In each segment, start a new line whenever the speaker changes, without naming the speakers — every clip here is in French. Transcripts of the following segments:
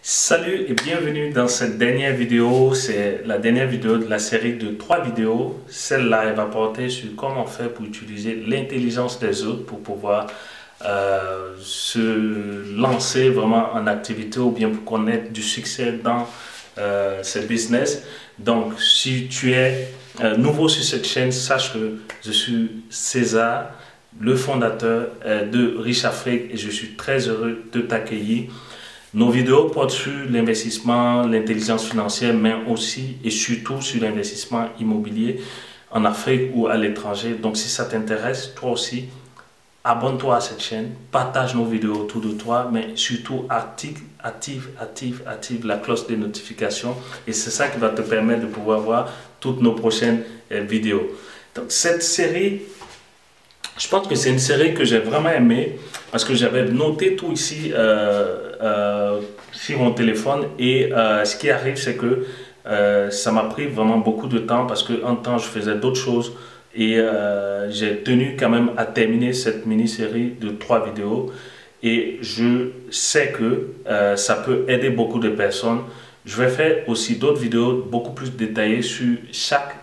Salut et bienvenue dans cette dernière vidéo. C'est la dernière vidéo de la série de 3 vidéos. Celle-là, elle va porter sur comment faire pour utiliser l'intelligence des autres pour pouvoir se lancer vraiment en activité ou bien pour connaître du succès dans ce business. Donc, si tu es nouveau sur cette chaîne, sache que je suis César, le fondateur de Riche Afrique, et je suis très heureux de t'accueillir. Nos vidéos portent sur l'investissement, l'intelligence financière, mais aussi et surtout sur l'investissement immobilier en Afrique ou à l'étranger. Donc si ça t'intéresse, toi aussi, abonne-toi à cette chaîne, partage nos vidéos autour de toi, mais surtout active la cloche des notifications. Et c'est ça qui va te permettre de pouvoir voir toutes nos prochaines vidéos. Donc cette série, je pense que c'est une série que j'ai vraiment aimée parce que j'avais noté tout ici sur mon téléphone et ce qui arrive c'est que ça m'a pris vraiment beaucoup de temps parce qu'en temps je faisais d'autres choses et j'ai tenu quand même à terminer cette mini-série de 3 vidéos et je sais que ça peut aider beaucoup de personnes. Je vais faire aussi d'autres vidéos beaucoup plus détaillées sur chaque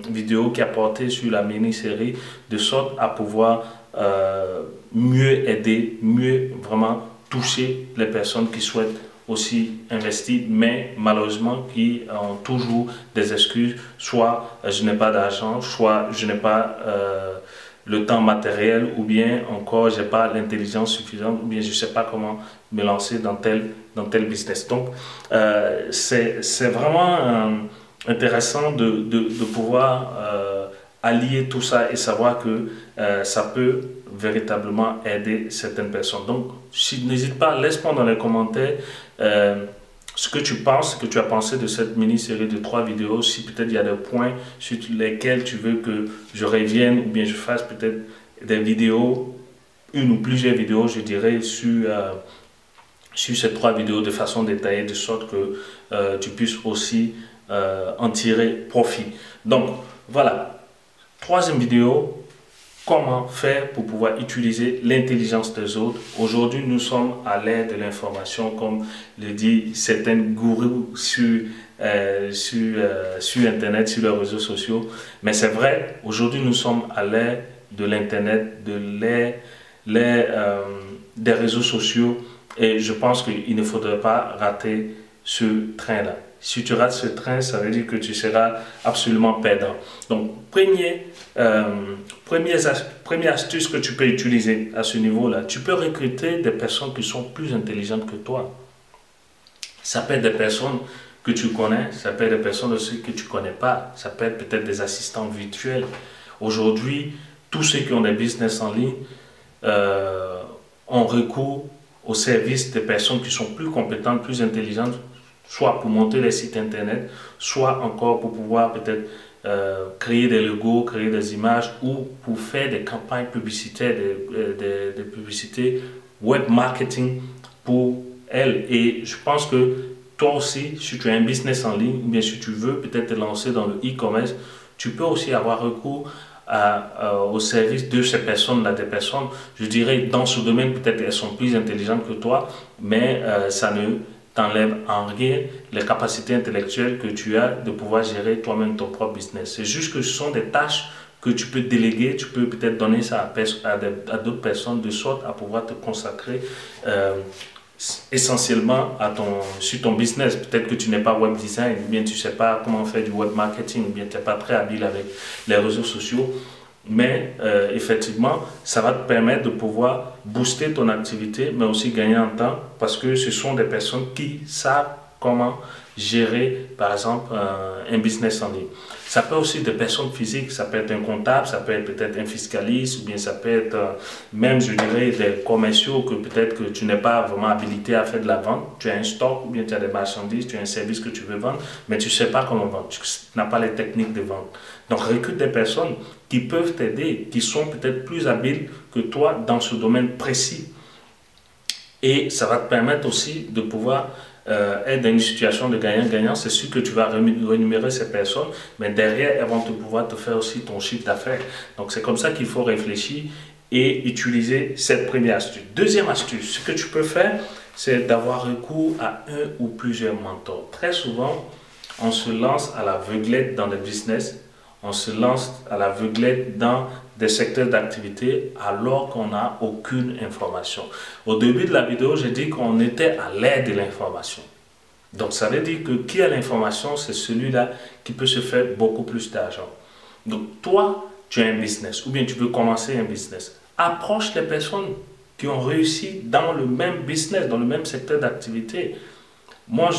vidéo qui a porté sur la mini-série, de sorte à pouvoir mieux aider, mieux vraiment toucher les personnes qui souhaitent aussi investir, mais malheureusement qui ont toujours des excuses, soit je n'ai pas d'argent, soit je n'ai pas le temps matériel, ou bien encore je n'ai pas l'intelligence suffisante, ou bien je ne sais pas comment me lancer dans tel business. Donc c'est vraiment intéressant de pouvoir allier tout ça et savoir que ça peut véritablement aider certaines personnes. Donc n'hésite pas, laisse-moi dans les commentaires ce que tu penses, ce que tu as pensé de cette mini-série de 3 vidéos, si peut-être il y a des points sur lesquels tu veux que je revienne ou bien je fasse peut-être des vidéos, une ou plusieurs vidéos, je dirais, sur ces 3 vidéos de façon détaillée, de sorte que tu puisses aussi en tirer profit. Donc voilà, 3e vidéo, comment faire pour pouvoir utiliser l'intelligence des autres. Aujourd'hui, nous sommes à l'ère de l'information, comme le dit certains gourous sur Internet, sur les réseaux sociaux. Mais c'est vrai, aujourd'hui, nous sommes à l'ère de l'Internet, de l'ère des réseaux sociaux. Et je pense qu'il ne faudrait pas rater ce train-là. Si tu rates ce train, ça veut dire que tu seras absolument perdant. Donc, première astuce que tu peux utiliser à ce niveau-là, tu peux recruter des personnes qui sont plus intelligentes que toi. Ça peut être des personnes que tu connais, ça peut être des personnes aussi que tu ne connais pas, ça peut être peut-être des assistants virtuels. Aujourd'hui, tous ceux qui ont des business en ligne ont recours au service des personnes qui sont plus compétentes, plus intelligentes, soit pour monter les sites internet, soit encore pour pouvoir peut-être créer des logos, créer des images ou pour faire des campagnes publicitaires, des publicités web marketing pour elles. Et je pense que toi aussi, si tu as un business en ligne, ou bien si tu veux peut-être te lancer dans le e-commerce, tu peux aussi avoir recours au service de ces personnes-là, des personnes, je dirais, dans ce domaine, peut-être elles sont plus intelligentes que toi, mais ça ne t'enlève en rien les capacités intellectuelles que tu as de pouvoir gérer toi-même ton propre business. C'est juste que ce sont des tâches que tu peux déléguer, tu peux peut-être donner ça à d'autres personnes de sorte à pouvoir te consacrer essentiellement sur ton business. Peut-être que tu n'es pas web design, ou bien tu ne sais pas comment faire du web marketing, ou bien tu n'es pas très habile avec les réseaux sociaux. Mais effectivement, ça va te permettre de pouvoir booster ton activité, mais aussi gagner en temps, parce que ce sont des personnes qui savent comment gérer, par exemple, un business en ligne. Ça peut aussi être des personnes physiques, ça peut être un comptable, ça peut être peut-être un fiscaliste, ou bien ça peut être même, je dirais, des commerciaux que peut-être que tu n'es pas vraiment habilité à faire de la vente. Tu as un stock, ou bien tu as des marchandises, tu as un service que tu veux vendre, mais tu ne sais pas comment vendre, tu n'as pas les techniques de vente. Donc, recrute des personnes qui peuvent t'aider, qui sont peut-être plus habiles que toi dans ce domaine précis. Et ça va te permettre aussi de pouvoir être dans une situation de gagnant-gagnant. C'est sûr que tu vas rémunérer ces personnes, mais derrière, elles vont pouvoir te faire aussi ton chiffre d'affaires. Donc, c'est comme ça qu'il faut réfléchir et utiliser cette première astuce. Deuxième astuce, ce que tu peux faire, c'est d'avoir recours à un ou plusieurs mentors. Très souvent, on se lance à l'aveuglette dans le business, on se lance à l'aveuglette dans des secteurs d'activité alors qu'on n'a aucune information. Au début de la vidéo, j'ai dit qu'on était à l'ère de l'information. Donc ça veut dire que qui a l'information, c'est celui-là qui peut se faire beaucoup plus d'argent. Donc toi, tu as un business ou bien tu veux commencer un business. Approche les personnes qui ont réussi dans le même business, dans le même secteur d'activité. Moi,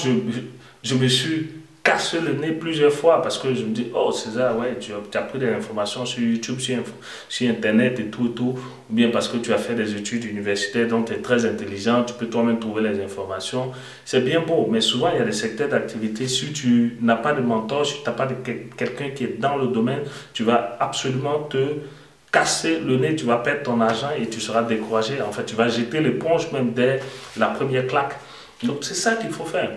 je me suis cassé le nez plusieurs fois parce que je me dis, oh César, ouais, tu as pris des informations sur YouTube, sur Internet et tout, ou bien parce que tu as fait des études universitaires, donc tu es très intelligent, tu peux toi-même trouver les informations. C'est bien beau, mais souvent il y a des secteurs d'activité, si tu n'as pas de mentor, si tu n'as pas de quelqu'un qui est dans le domaine, tu vas absolument te casser le nez, tu vas perdre ton argent et tu seras découragé. En fait, tu vas jeter l'éponge même dès la première claque. Donc c'est ça qu'il faut faire.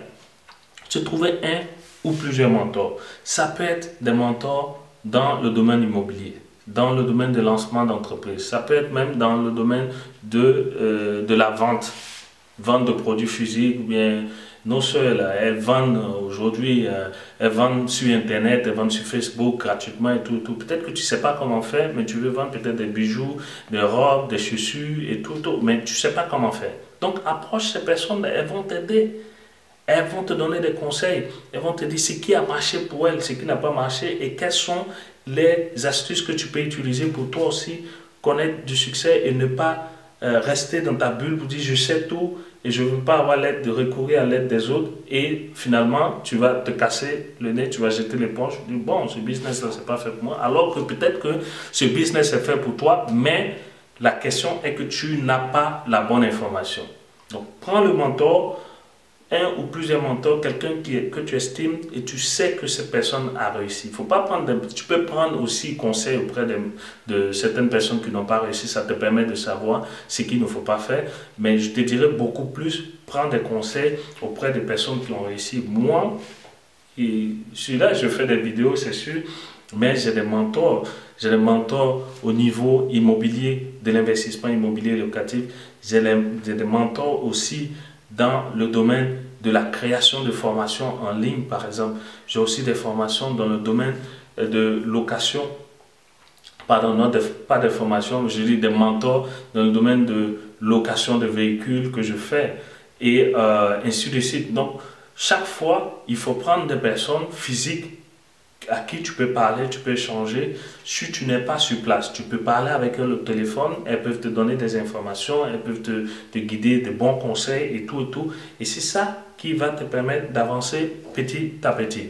Se trouver un ou plusieurs mentors. Ça peut être des mentors dans le domaine immobilier, dans le domaine de lancement d'entreprise. Ça peut être même dans le domaine de la vente de produits physiques. Ou bien nos soeurs, elles vendent aujourd'hui, elles vendent sur Internet, elles vendent sur Facebook gratuitement et tout. Peut-être que tu ne sais pas comment faire, mais tu veux vendre peut-être des bijoux, des robes, des chaussures et tout, mais tu ne sais pas comment faire. Donc approche ces personnes, elles vont t'aider. Elles vont te donner des conseils. Elles vont te dire ce qui a marché pour elles, ce qui n'a pas marché et quelles sont les astuces que tu peux utiliser pour toi aussi connaître du succès et ne pas rester dans ta bulle pour dire je sais tout et je ne veux pas avoir l'aide de recourir à l'aide des autres et finalement tu vas te casser le nez, tu vas jeter l'éponge, tu dis bon ce business là c'est pas fait pour moi alors que peut-être que ce business est fait pour toi mais la question est que tu n'as pas la bonne information. Donc prends le mentor, un ou plusieurs mentors, quelqu'un que tu estimes et tu sais que cette personne a réussi. Faut pas prendre tu peux prendre aussi conseil auprès de certaines personnes qui n'ont pas réussi, ça te permet de savoir ce qu'il ne faut pas faire, mais je te dirais beaucoup plus, prendre des conseils auprès des personnes qui ont réussi. Moi, celui-là, je fais des vidéos, c'est sûr, mais j'ai des mentors au niveau immobilier, de l'investissement immobilier locatif, j'ai des mentors aussi dans le domaine de la création de formations en ligne, par exemple. J'ai aussi des formations dans le domaine de location, pardon, non, pas des formations, je dis des mentors dans le domaine de location de véhicules que je fais, et ainsi de suite. Donc, chaque fois, il faut prendre des personnes physiques à qui tu peux parler, tu peux échanger. Si tu n'es pas sur place, tu peux parler avec elles au téléphone, elles peuvent te donner des informations, elles peuvent te guider, des bons conseils et tout et tout. Et c'est ça qui va te permettre d'avancer petit à petit.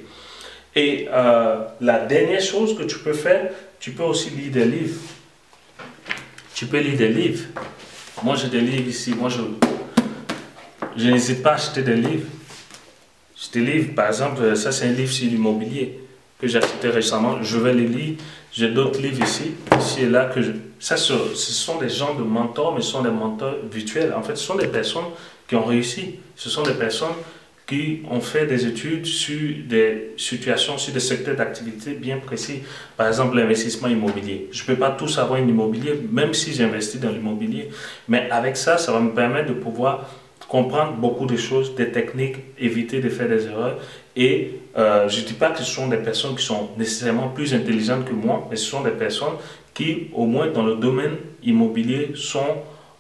Et la dernière chose que tu peux faire, tu peux aussi lire des livres. Tu peux lire des livres. Moi j'ai des livres ici, je n'hésite pas à acheter des livres. Des livres, par exemple, ça c'est un livre sur l'immobilier que j'ai acheté récemment, je vais les lire. J'ai d'autres livres ici et là que ce sont des gens de mentors, mais ce sont des mentors virtuels. En fait, ce sont des personnes qui ont réussi. Ce sont des personnes qui ont fait des études sur des situations, sur des secteurs d'activité bien précis. Par exemple, l'investissement immobilier. Je ne peux pas tout savoir en immobilier, même si j'investis dans l'immobilier. Mais avec ça, ça va me permettre de pouvoir comprendre beaucoup de choses, des techniques, éviter de faire des erreurs. Et je ne dis pas que ce sont des personnes qui sont nécessairement plus intelligentes que moi, mais ce sont des personnes qui, au moins dans le domaine immobilier,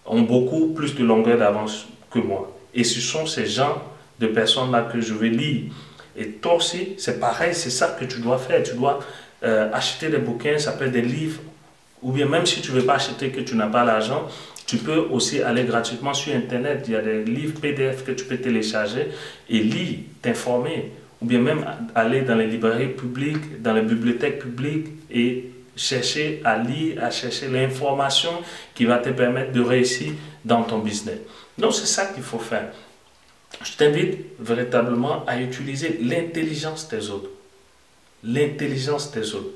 ont beaucoup plus de longueur d'avance que moi. Et ce sont ces gens de personnes-là que je vais lire. Et toi aussi, c'est pareil, c'est ça que tu dois faire. Tu dois acheter des bouquins, ça peut être des livres, ou bien même si tu ne veux pas acheter, que tu n'as pas l'argent, tu peux aussi aller gratuitement sur Internet. Il y a des livres PDF que tu peux télécharger et lire, t'informer. Ou bien même aller dans les librairies publiques, dans les bibliothèques publiques et chercher à lire, à chercher l'information qui va te permettre de réussir dans ton business. Donc c'est ça qu'il faut faire. Je t'invite véritablement à utiliser l'intelligence des autres. L'intelligence des autres.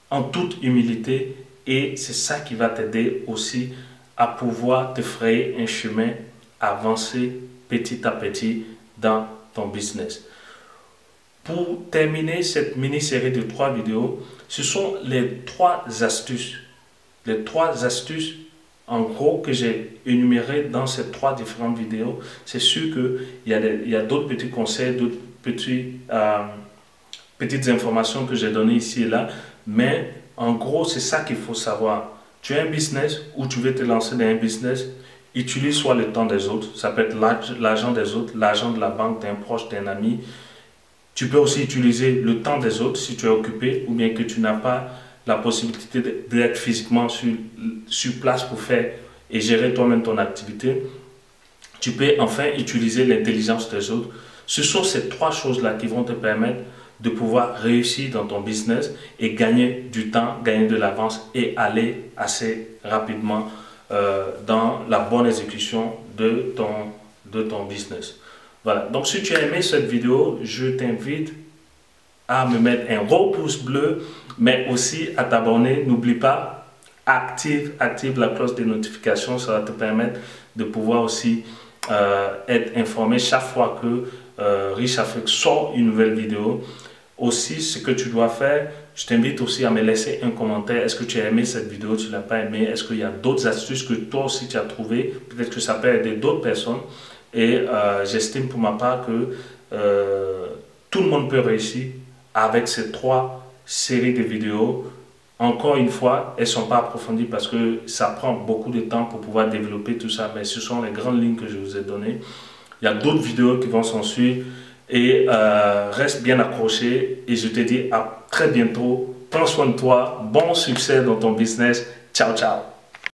En toute humilité. Et c'est ça qui va t'aider aussi à pouvoir te frayer un chemin, avancer petit à petit dans ton business. Pour terminer cette mini-série de 3 vidéos, ce sont les 3 astuces. Les 3 astuces en gros que j'ai énumérés dans ces 3 différentes vidéos. C'est sûr qu'il y a d'autres petits conseils, d'autres petites informations que j'ai données ici et là, mais en gros, c'est ça qu'il faut savoir. Tu as un business ou tu veux te lancer dans un business, utilise soit le temps des autres, ça peut être l'argent des autres, l'argent de la banque, d'un proche, d'un ami. Tu peux aussi utiliser le temps des autres si tu es occupé ou bien que tu n'as pas la possibilité d'être physiquement sur place pour faire et gérer toi-même ton activité. Tu peux enfin utiliser l'intelligence des autres. Ce sont ces 3 choses-là qui vont te permettre de pouvoir réussir dans ton business et gagner du temps, gagner de l'avance et aller assez rapidement dans la bonne exécution de ton business. Voilà, donc si tu as aimé cette vidéo, je t'invite à me mettre un gros pouce bleu, mais aussi à t'abonner. N'oublie pas, active la cloche des notifications, ça va te permettre de pouvoir aussi être informé chaque fois que Riche Afrique sort une nouvelle vidéo. Aussi, ce que tu dois faire, je t'invite aussi à me laisser un commentaire. Est-ce que tu as aimé cette vidéo, tu ne l'as pas aimé? Est-ce qu'il y a d'autres astuces que toi aussi tu as trouvées? Peut-être que ça peut aider d'autres personnes. Et j'estime pour ma part que tout le monde peut réussir avec ces 3 séries de vidéos. Encore une fois, elles ne sont pas approfondies parce que ça prend beaucoup de temps pour pouvoir développer tout ça. Mais ce sont les grandes lignes que je vous ai données. Il y a d'autres vidéos qui vont s'en suivre. Et reste bien accroché. Et je te dis à très bientôt. Prends soin de toi. Bon succès dans ton business. Ciao, ciao.